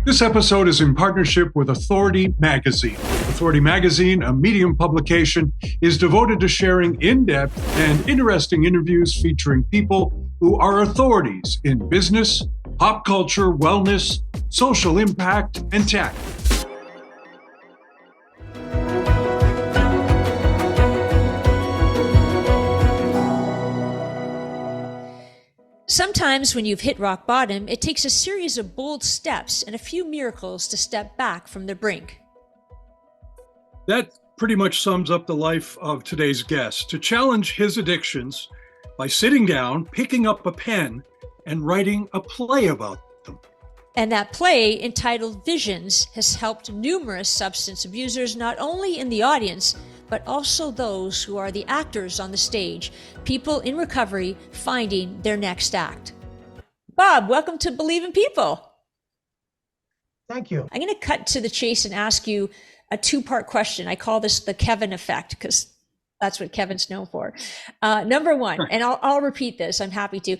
This episode is in partnership with Authority Magazine. Authority Magazine, a Medium publication, is devoted to sharing in-depth and interesting interviews featuring people who are authorities in business, pop culture, wellness, social impact, and tech. Sometimes when you've hit rock bottom, it takes a series of bold steps and a few miracles to step back from the brink. That pretty much sums up the life of today's guest. To challenge his addictions by sitting down, picking up a pen, and writing a play about them. And that play, entitled Visions, has helped numerous substance abusers, not only in the audience, but also those who are the actors on the stage, people in recovery finding their next act. Bob, welcome to Believe in People. Thank you. I'm going to cut to the chase and ask you a two-part question. I call this the Kevin effect because that's what Kevin's known for. Number one, and I'll repeat this, I'm happy to.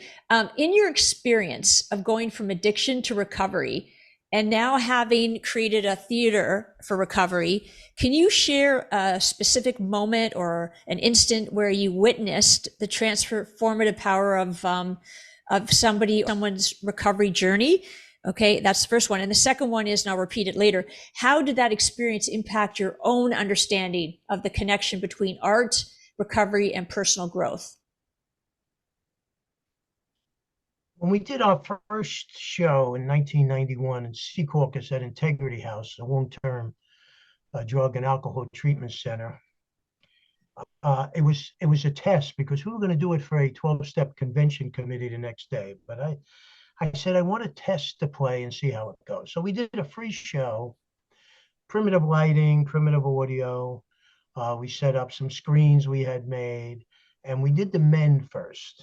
In your experience of going from addiction to recovery, and now having created a theater for recovery, can you share a specific moment or an instant where you witnessed the transformative power of someone's recovery journey? Okay, that's the first one. And the second one is, and I'll repeat it later, how did that experience impact your own understanding of the connection between art, recovery, and personal growth? When we did our first show in 1991 in Secaucus at Integrity House, a long-term drug and alcohol treatment center, it was a test because we were going to do it for a 12-step convention committee the next day. But I said, I want to test the play and see how it goes. So we did a free show, primitive lighting, primitive audio. We set up some screens we had made, and we did the men first.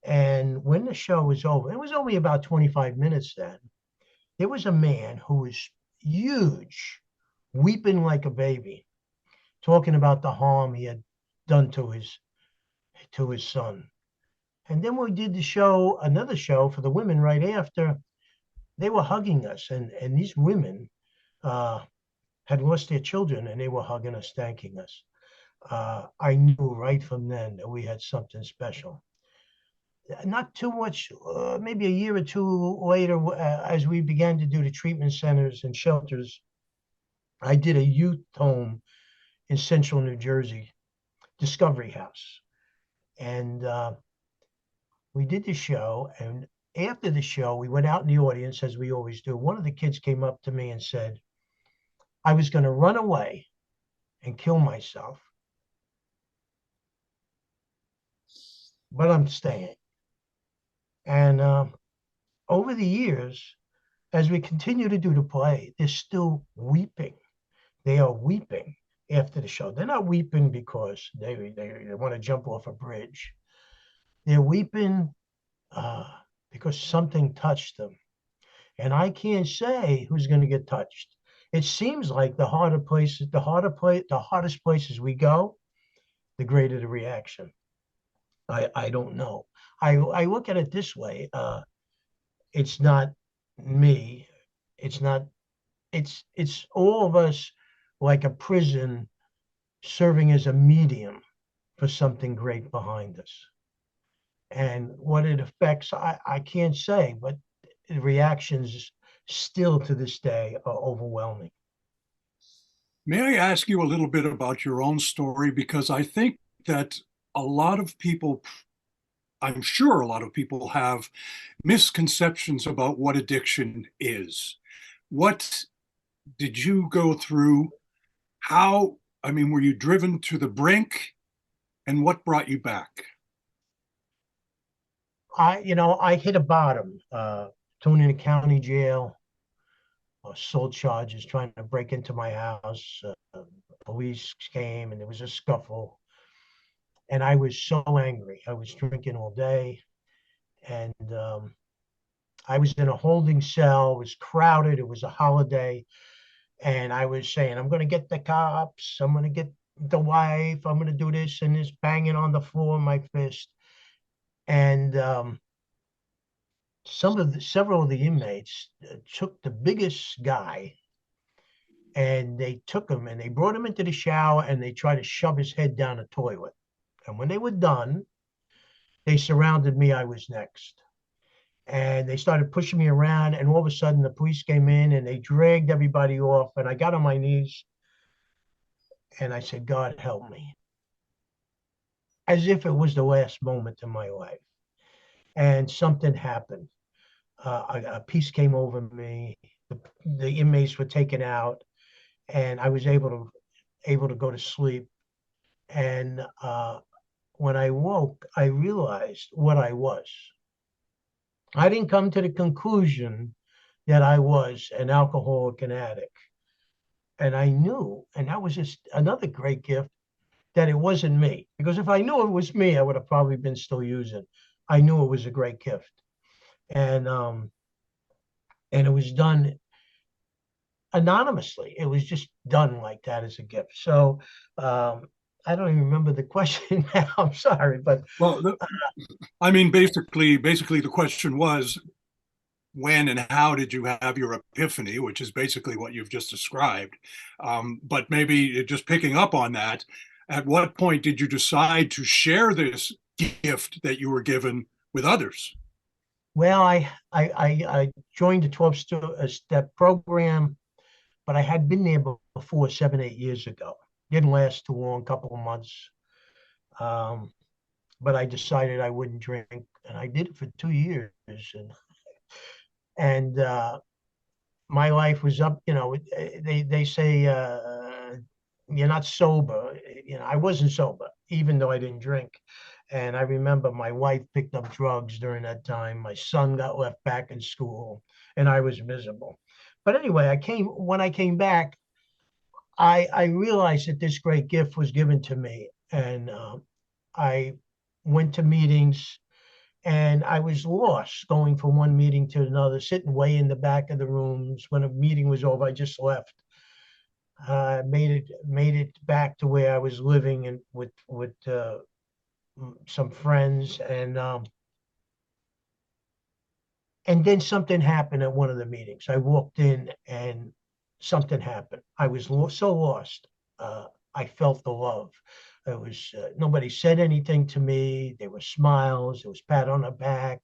And when the show was over, it was only about 25 minutes then, there was a man who was huge, weeping like a baby, talking about the harm he had done to his son. And then we did the show, another show for the women right after. They were hugging us, and these women had lost their children, and they were hugging us, thanking us. I knew right from then that we had something special. Not too much, maybe a year or two later, as we began to do the treatment centers and shelters, I did a youth home in central New Jersey, Discovery House. And we did the show, and after the show, we went out in the audience, as we always do. One of the kids came up to me and said, I was going to run away and kill myself, but I'm staying. And over the years, as we continue to do the play, they're still weeping. They are weeping after the show. They're not weeping because they want to jump off a bridge. They're weeping because something touched them. And I can't say who's going to get touched. It seems like the hardest places we go, the greater the reaction. I don't know. I look at it this way. It's not me. It's all of us, like a prison serving as a medium for something great behind us. And what it affects, I can't say, but the reactions still to this day are overwhelming. May I ask you a little bit about your own story? Because I think that I'm sure a lot of people have misconceptions about what addiction is. What did you go through? Were you driven to the brink? And what brought you back? I hit a bottom, thrown in a county jail, assault charges, trying to break into my house. Police came and there was a scuffle. And I was so angry. I was drinking all day. And I was in a holding cell. It was crowded. It was a holiday. And I was saying, I'm going to get the cops. I'm going to get the wife. I'm going to do this and this, banging on the floor with my fist. And several of the inmates took the biggest guy, and they took him and they brought him into the shower and they tried to shove his head down the toilet. And when they were done, they surrounded me. I was next. And they started pushing me around. And all of a sudden, the police came in and they dragged everybody off. And I got on my knees and I said, God, help me. As if it was the last moment in my life. And something happened. A peace came over me. The inmates were taken out, and I was able to go to sleep. And when I woke, I realized what I was. I didn't come to the conclusion that I was an alcoholic and addict. And I knew, and that was just another great gift, that it wasn't me. Because if I knew it was me, I would have probably been still using. I knew it was a great gift. And it was done anonymously. It was just done like that as a gift. So I don't even remember the question now. I'm sorry, but Well, I mean, basically, the question was, when and how did you have your epiphany, which is basically what you've just described. But maybe just picking up on that, at what point did you decide to share this gift that you were given with others? well, I joined the 12-step program, but I had been there before 7, 8 years ago. Didn't last too long, couple of months. But I decided I wouldn't drink, and I did it for 2 years. And my life was up. They say you're not sober. I wasn't sober, even though I didn't drink. And I remember my wife picked up drugs during that time. My son got left back in school, and I was miserable. But anyway, when I came back, I realized that this great gift was given to me, and I went to meetings, and I was lost going from one meeting to another, sitting way in the back of the rooms. When a meeting was over, I just left. Made it back to where I was living and with some friends, and then something happened at one of the meetings. I walked in and something happened. I was so lost. I felt the love. It was nobody said anything to me. There were smiles. There was pat on the back,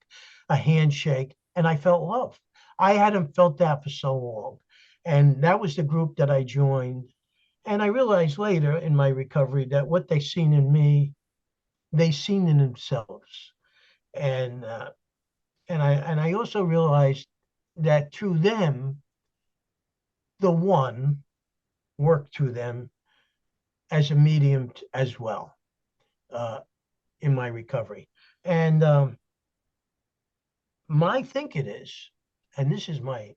a handshake, and I felt love. I hadn't felt that for so long, and that was the group that I joined. And I realized later in my recovery that what they seen in me, they seen in themselves, and I also realized that through them, the one worked through them as a medium as well in my recovery. And my thinking is, and this is my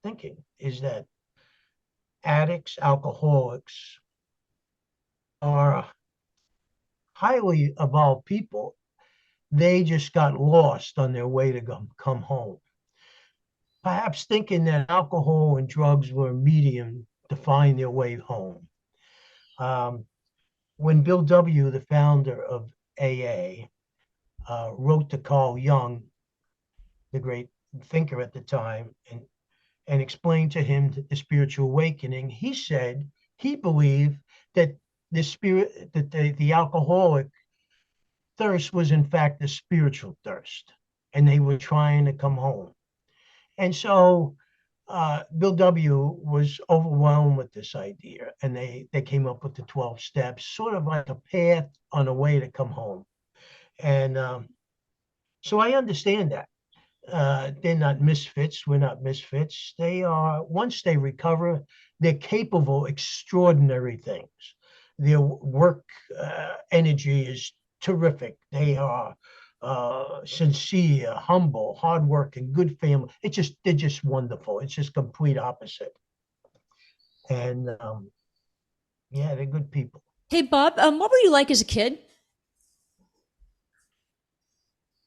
thinking, is that addicts, alcoholics are highly evolved people. They just got lost on their way to come home. Perhaps thinking that alcohol and drugs were a medium to find their way home. When Bill W., the founder of AA, wrote to Carl Jung, the great thinker at the time, and explained to him the spiritual awakening, he said he believed that the alcoholic thirst was in fact a spiritual thirst, and they were trying to come home. And so Bill W. was overwhelmed with this idea, and they came up with the 12 steps, sort of like a path on a way to come home. And so I understand that. They're not misfits. We're not misfits. They are, once they recover, they're capable of extraordinary things. Their work energy is terrific. They are sincere, humble, hardworking, good family. They're just wonderful. It's just complete opposite. And yeah, they're good people. Hey, Bob, what were you like as a kid?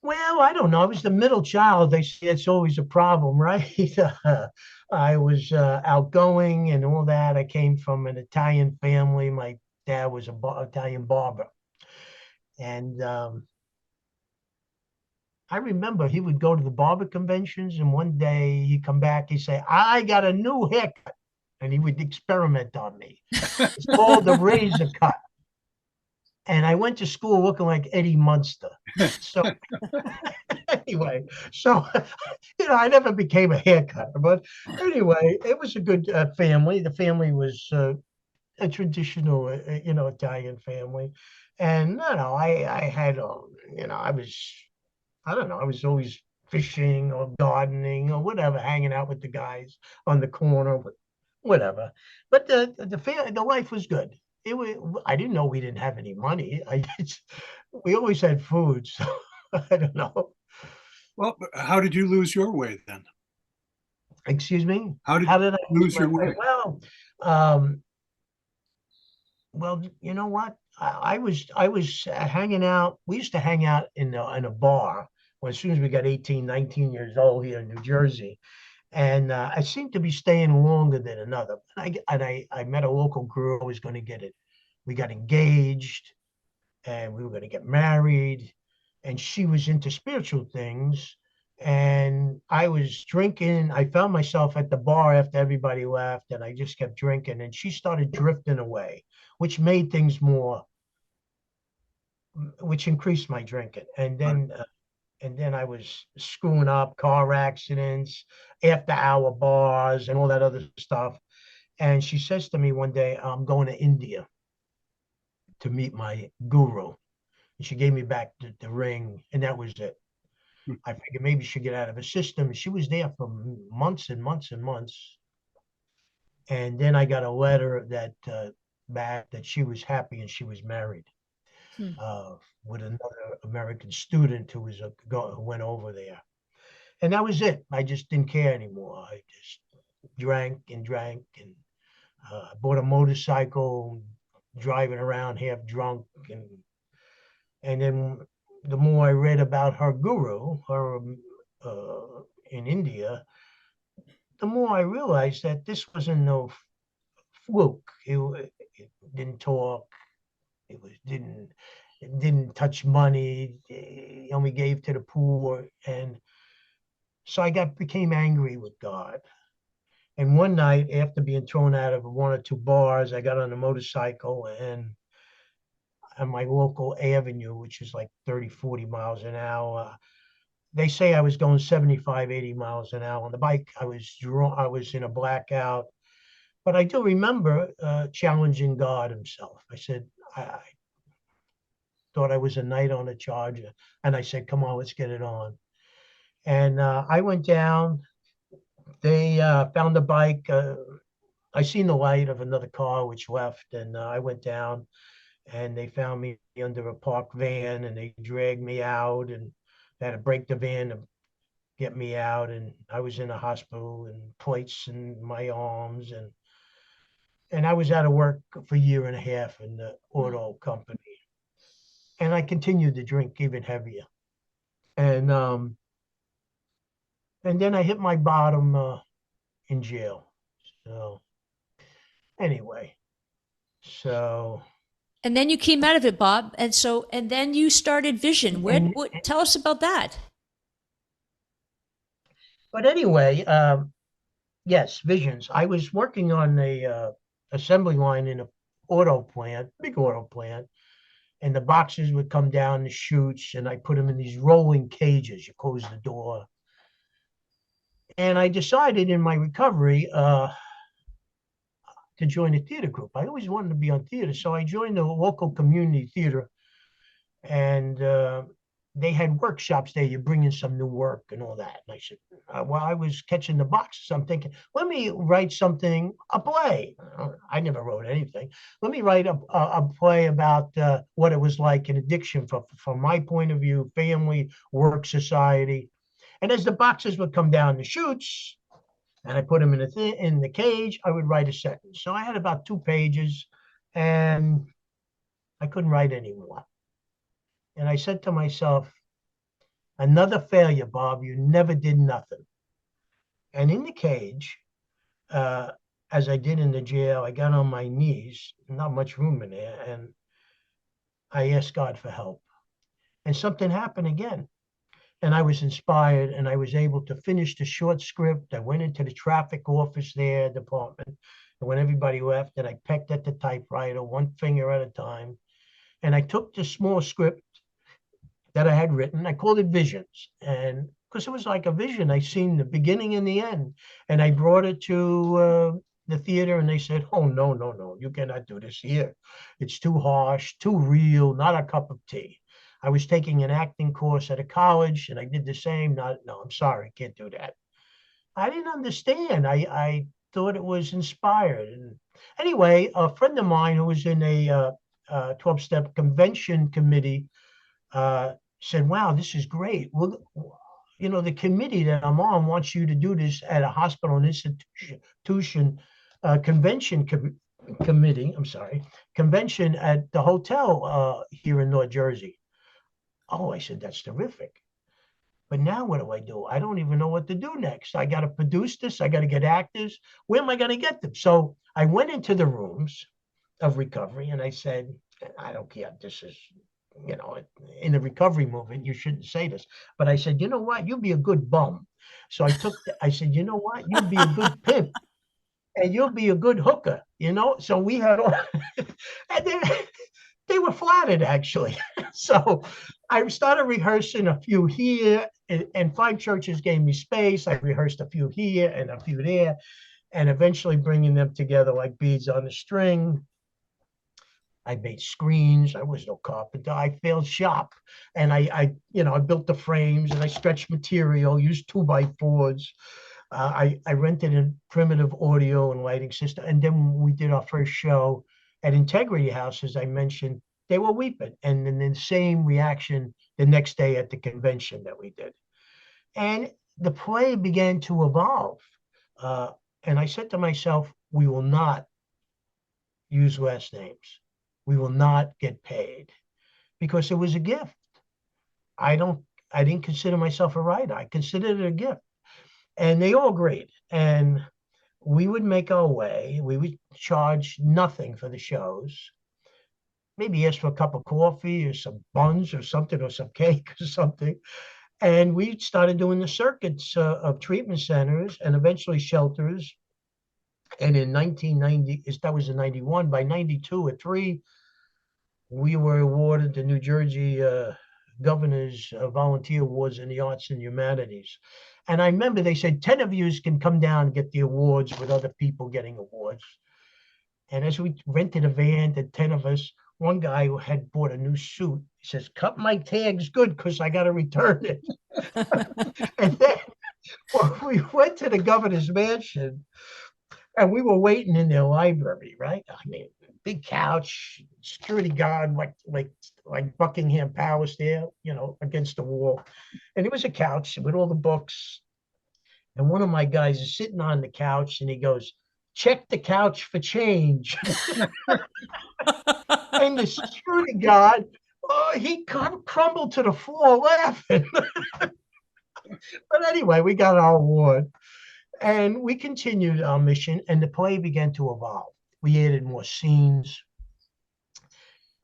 Well, I don't know. I was the middle child. They say it's always a problem, right? I was outgoing and all that. I came from an Italian family. My dad was an Italian barber. And I remember he would go to the barber conventions, and one day he'd come back, he'd say, I got a new haircut. And he would experiment on me. It's called the razor cut. And I went to school looking like Eddie Munster. So anyway, so I never became a haircutter, but anyway, it was a good family. The family was a traditional, Italian family, and I had, I don't know, I was always fishing or gardening or whatever, hanging out with the guys on the corner, whatever. But the life was good. I didn't know we didn't have any money. We always had food, so I don't know. Well, how did you lose your way then? Excuse me? How did How did I you lose your way? way? Um, well, you know what? I was hanging out. We used to hang out in a bar as soon as we got 18, 19 years old here in New Jersey. And I seemed to be staying longer than another. I met a local girl who was going to get it. We got engaged and we were going to get married. And she was into spiritual things. And I was drinking. I found myself at the bar after everybody left, and I just kept drinking. And she started drifting away, which made things which increased my drinking. And then I was screwing up car accidents, after hour bars, and all that other stuff. And she says to me one day, I'm going to India to meet my guru. And she gave me back the ring, and that was it. I figured maybe she'd get out of her system. She was there for months and months and months. And then I got a letter back that she was happy and she was married with another American student who who went over there. And that was it. I just didn't care anymore. I just drank and bought a motorcycle, driving around half drunk, and then the more I read about her guru, in India, the more I realized that this wasn't no fluke. It didn't talk. It didn't touch money. It only gave to the poor, and so became angry with God. And one night, after being thrown out of one or two bars, I got on a motorcycle and on my local avenue, which is like 30, 40 miles an hour. They say I was going 75, 80 miles an hour on the bike. I was in a blackout. But I do remember challenging God himself. I said, I thought I was a knight on a charger. And I said, come on, let's get it on. And I went down. They found the bike. I seen the light of another car which left, and I went down, and they found me under a parked van, and they dragged me out, and they had to break the van to get me out, and I was in a hospital and plates in my arms, and I was out of work for a year and a half in the auto company, and I continued to drink even heavier, and then I hit my bottom in jail. So anyway, so. And then you came out of it, Bob. And then you started Vision. Tell us about that. But anyway, yes, Visions. I was working on a assembly line in a big auto plant, and the boxes would come down the chutes, and I put them in these rolling cages. You close the door. And I decided in my recovery to join a theater group. I always wanted to be on theater, so I joined the local community theater, and they had workshops there. You bring in some new work and all that. And I said, while I was catching the boxes, I'm thinking, let me write a play. I never wrote anything. Let me write a play about what it was like in addiction from my point of view, family, work, society. And as the boxes would come down the chutes, and I put them in the cage, I would write a sentence. So I had about 2 pages, and I couldn't write anymore. And I said to myself, another failure, Bob. You never did nothing. And in the cage, as I did in the jail, I got on my knees, not much room in there, and I asked God for help. And something happened again. and I was inspired, and I was able to finish the short script. I went into the traffic office there, department, and when everybody left, and I pecked at the typewriter, one finger at a time, and I took the small script that I had written. I called it Visions, and because it was like a vision, I seen the beginning and the end, and I brought it to the theater, and they said, "Oh, no, no, no, you cannot do this here. It's too harsh, too real, not a cup of tea." I was taking an acting course at a college, and I did the same. Not, no, I'm sorry, can't do that. I didn't understand. I thought it was inspired. And anyway, a friend of mine who was in a 12-step convention committee said, "Wow, this is great. Well, you know, the committee that I'm on wants you to do this at a hospital and institution convention committee. I'm sorry, convention at the hotel here in North Jersey." Oh, I said, "That's terrific. But now what do I do? I don't even know what to do next. I got to produce this. I got to get actors. Where am I going to get them?" So I went into the rooms of recovery and I said, "I don't care. This is, you know, in the recovery movement, you shouldn't say this." But I said, "You know what? You'll be a good bum." So I said, "You know what? You'll be a good pimp and you'll be a good hooker, you know?" So we had all, and they were flattered actually. So I started rehearsing a few here, and 5 churches gave me space. I rehearsed a few here and a few there, and eventually bringing them together like beads on a string. I made screens. I was no carpenter. I failed shop, and I built the frames and I stretched material, used 2x4s. I rented a primitive audio and lighting system, and then when we did our first show at Integrity House, as I mentioned, they were weeping, and then the same reaction the next day at the convention that we did, and the play began to evolve. Uh, and I said to myself, "We will not use last names. We will not get paid," because it was a gift. I don't. I didn't consider myself a writer. I considered it a gift, and they all agreed. And we would make our way. We would charge nothing for the shows. Maybe ask for a cup of coffee or some buns or something or some cake or something. And we started doing the circuits of treatment centers and eventually shelters. And in 1990, that was in 91, by 92 or 3, we were awarded the New Jersey Governor's Volunteer Awards in the Arts and Humanities. And I remember they said 10 of you can come down and get the awards with other people getting awards. And as we rented a van, the 10 of us, one guy who had bought a new suit, he says, "Cut my tags good because I got to return it." And then we went to the governor's mansion and we were waiting in their library, right? I mean, big couch, security guard, like Buckingham Palace there, you know, against the wall. And there was a couch with all the books. And one of my guys is sitting on the couch and he goes, "Check the couch for change." And the security guard, oh, he crumbled to the floor laughing. But anyway, we got our award. And we continued our mission, and the play began to evolve. We added more scenes.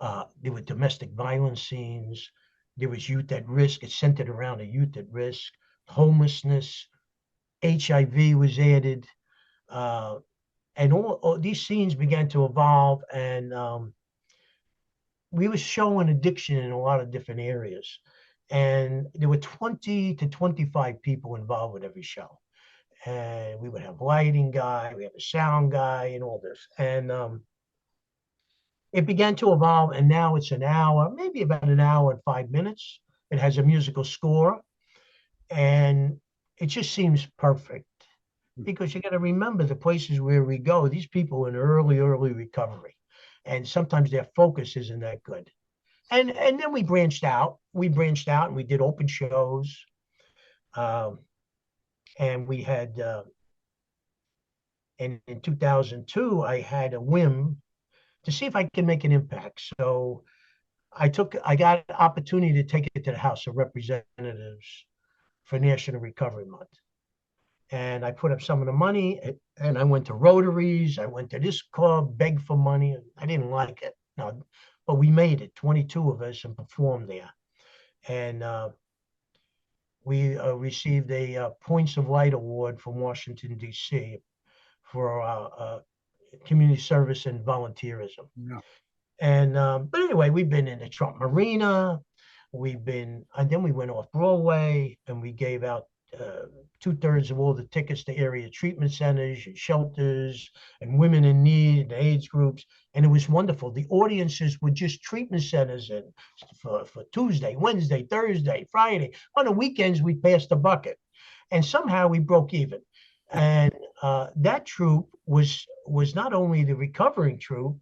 There were domestic violence scenes. There was youth at risk. It centered around a youth at risk. Homelessness, HIV was added. And all these scenes began to evolve, and we were showing addiction in a lot of different areas. And there were 20 to 25 people involved with every show. And we would have lighting guy, we have a sound guy, and all this. And it began to evolve, and now it's an hour, maybe about an hour and 5 minutes. It has a musical score, and it just seems perfect because you got to remember the places where we go. These people are in early recovery, and sometimes their focus isn't that good. And then we branched out. We branched out, and we did open shows. And we had, and in 2002, I had a whim to see if I could make an impact. So I got an opportunity to take it to the House of Representatives for National Recovery Month. And I put up some of the money, and I went to Rotaries. I went to this club, begged for money. I didn't like it. No, but we made it, 22 of us, and performed there. And we received a Points of Light Award from Washington, D.C. for community service and volunteerism. Yeah. And but anyway, we've been in the Trump Marina. And then we went off Broadway, and we gave out 2/3 of all the tickets to area treatment centers and shelters and women in need and AIDS groups. And it was wonderful. The audiences were just treatment centers and for Tuesday, Wednesday, Thursday, Friday. On the weekends, we passed the bucket. And somehow we broke even. And that troupe was not only the recovering troupe,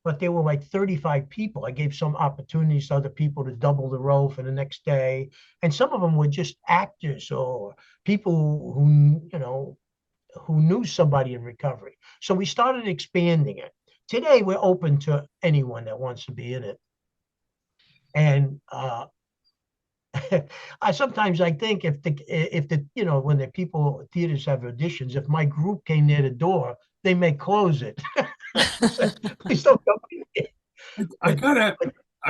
but there were like 35 people. I gave some opportunities to other people to double the role for the next day. And some of them were just actors or people who knew somebody in recovery. So we started expanding it. Today, we're open to anyone that wants to be in it. And I sometimes think if the when the theaters have auditions, if my group came near the door, they may close it. Please don't come in. I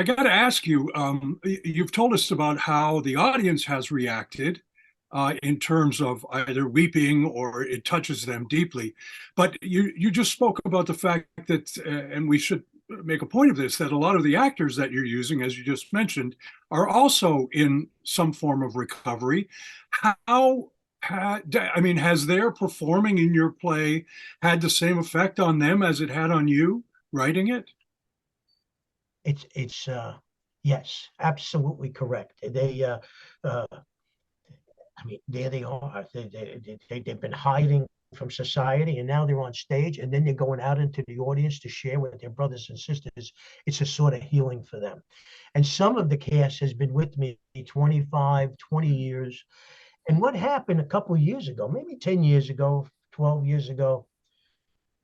gotta ask you. You've told us about how the audience has reacted in terms of either weeping or it touches them deeply, but you just spoke about the fact that, and we should make a point of this, that a lot of the actors that you're using, as you just mentioned, are also in some form of recovery. Has their performing in your play had the same effect on them as it had on you writing it? It's yes, absolutely correct. There they are. They've been hiding from society, and now they're on stage, and then they're going out into the audience to share with their brothers and sisters. It's a sort of healing for them. And some of the cast has been with me 25, 20 years. And what happened a couple of years ago, maybe 10 years ago, 12 years ago,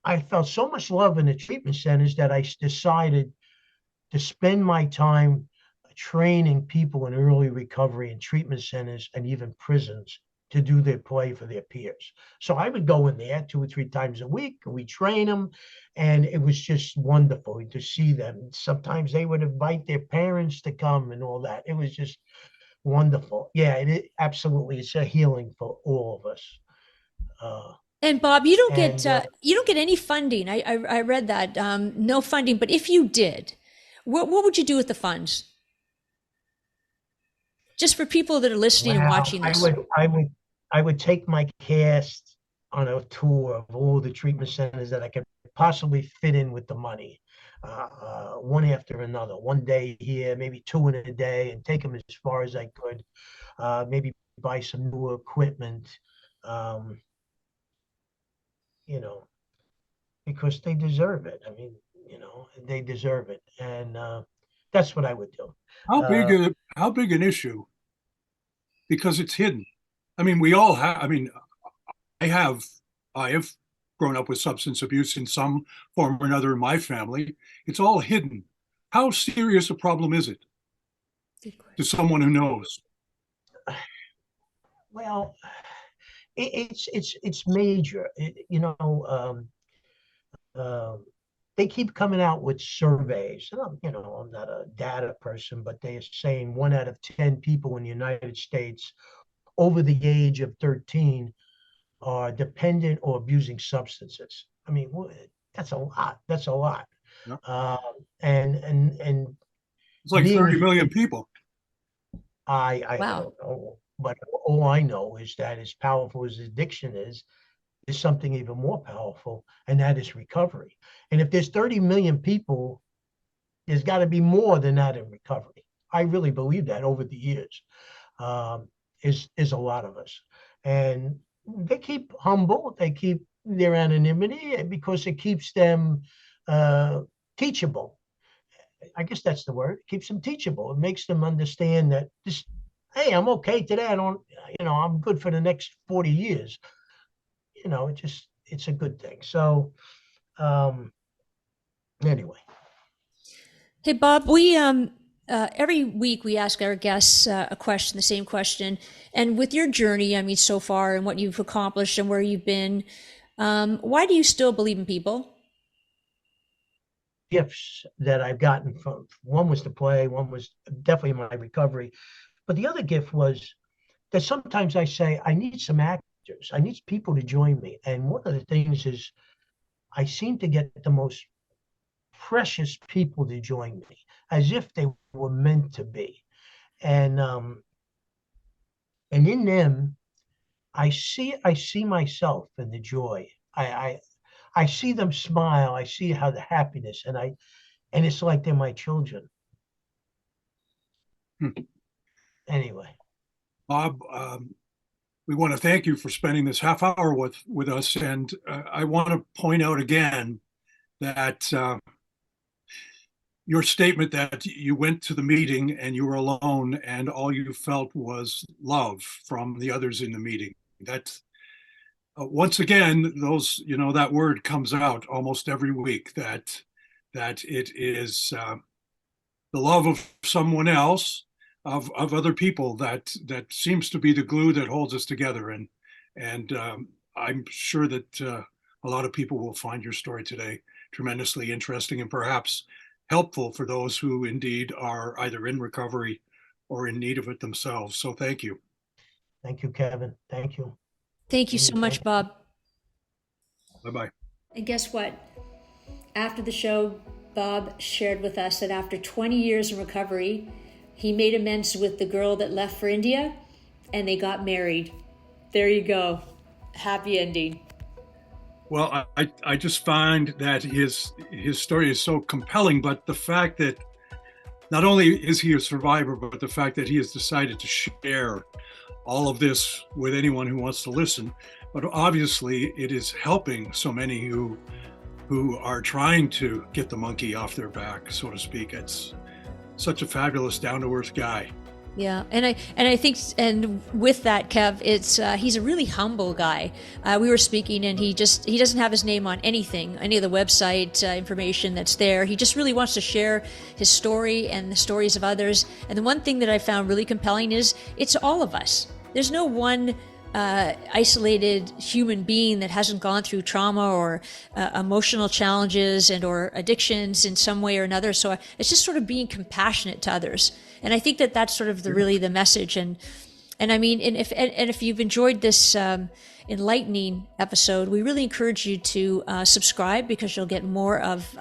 I felt so much love in the treatment centers that I decided to spend my time training people in early recovery and treatment centers and even prisons to do their play for their peers. So I would go in there 2 or 3 times a week, and we train them, and it was just wonderful to see them. Sometimes they would invite their parents to come and all that. It was just wonderful. Yeah, absolutely. It's a healing for all of us. And Bob, you don't get any funding. I read that, no funding. But if you did, what would you do with the funds? Just for people that are listening and watching this. I would take my cast on a tour of all the treatment centers that I could possibly fit in with the money, one after another. One day here, maybe 2 in a day, and take them as far as I could. Maybe buy some new equipment, because they deserve it. They deserve it, and that's what I would do. How big an issue? Because it's hidden. We all have. I have grown up with substance abuse in some form or another in my family. It's all hidden. How serious a problem is it to someone who knows? Well, it's major. They keep coming out with surveys. I'm not a data person, but they're saying 1 out of 10 people in the United States over the age of 13 are dependent or abusing substances. That's a lot. That's a lot. Yeah. And it's like 30 million people. I wow. don't know, but all I know is that as powerful as addiction is something even more powerful, and that is recovery. And if there's 30 million people, there's got to be more than that in recovery. I really believe that over the years. Is a lot of us. And they keep humble, they keep their anonymity because it keeps them teachable. I guess that's the word. It keeps them teachable. It makes them understand that hey, I'm okay today. I'm good for the next 40 years. It's a good thing. So anyway. Hey, Bob, we every week we ask our guests a question, the same question. And with your journey, so far, and what you've accomplished and where you've been, why do you still believe in people? Gifts that I've gotten from, one was to play, one was definitely my recovery, but the other gift was Because sometimes I say, I need some actors. I need people to join me. And one of the things is I seem to get the most precious people to join me, as if they were meant to be. And in them, I see myself in the joy. I see them smile. I see how the happiness, and it's like they're my children. Anyway, Bob, we want to thank you for spending this half hour with us. And I want to point out again that your statement that you went to the meeting and you were alone and all you felt was love from the others in the meeting. That once again, that word comes out almost every week, that it is the love of someone else, of other people, that seems to be the glue that holds us together. And I'm sure that a lot of people will find your story today tremendously interesting and perhaps helpful for those who indeed are either in recovery or in need of it themselves. So thank you. Thank you, Kevin. Thank you. Thank you so much, Bob. Bye-bye. And guess what? After the show, Bob shared with us that after 20 years in recovery, he made amends with the girl that left for India and they got married. There you go. Happy ending. Well, I just find that his story is so compelling, but the fact that not only is he a survivor, but the fact that he has decided to share all of this with anyone who wants to listen. But obviously it is helping so many who are trying to get the monkey off their back, so to speak. It's such a fabulous, down-to-earth guy. Yeah, and I think, and with that, Kev, it's he's a really humble guy. We were speaking, and he doesn't have his name on anything, any of the website information that's there. He just really wants to share his story and the stories of others. And the one thing that I found really compelling is it's all of us. There's no one isolated human being that hasn't gone through trauma or emotional challenges and or addictions in some way or another. So it's just sort of being compassionate to others. And I think that that's sort of really the message. And I mean, and if you've enjoyed this enlightening episode, we really encourage you to subscribe, because you'll get more of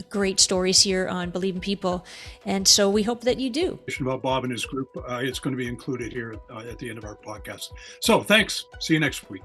great stories here on Believe in People. And so we hope that you do. About Bob and his group, it's going to be included here at the end of our podcast. So thanks. See you next week.